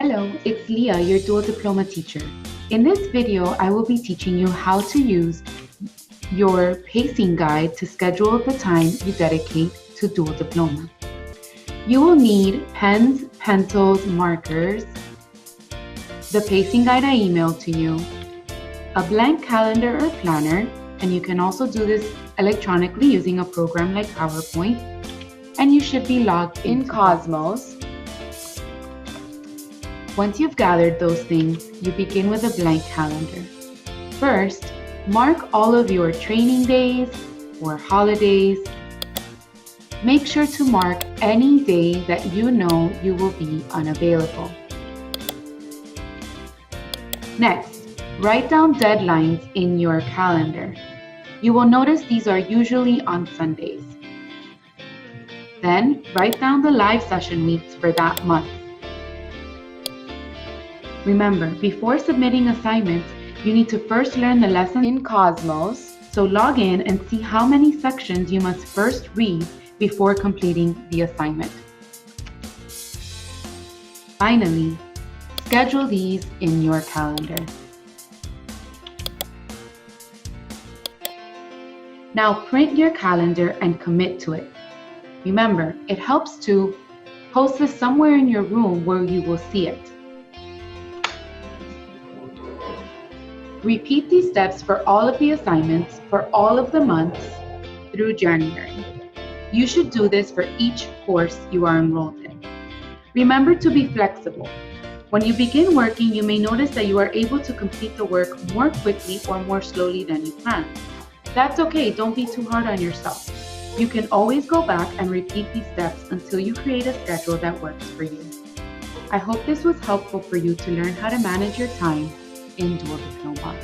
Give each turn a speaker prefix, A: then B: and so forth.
A: Hello, it's Leah, your Dual Diploma teacher. In this video, I will be teaching you how to use your pacing guide to schedule the time you dedicate to Dual Diploma. You will need pens, pencils, markers, the pacing guide I emailed to you, a blank calendar or planner, and you can also do this electronically using a program like PowerPoint, and you should be logged in Cosmos. Once you've gathered those things, you begin with a blank calendar. First, mark all of your training days or holidays. Make sure to mark any day that you know you will be unavailable. Next, write down deadlines in your calendar. You will notice these are usually on Sundays. Then, write down the live session weeks for that month. Remember, before submitting assignments, you need to first learn the lesson in Cosmos, so log in and see how many sections you must first read before completing the assignment. Finally, schedule these in your calendar. Now print your calendar and commit to it. Remember, it helps to post this somewhere in your room where you will see it. Repeat these steps for all of the assignments for all of the months through January. You should do this for each course you are enrolled in. Remember to be flexible. When you begin working, you may notice that you are able to complete the work more quickly or more slowly than you planned. That's okay, don't be too hard on yourself. You can always go back and repeat these steps until you create a schedule that works for you. I hope this was helpful for you to learn how to manage your time in Dual Diploma.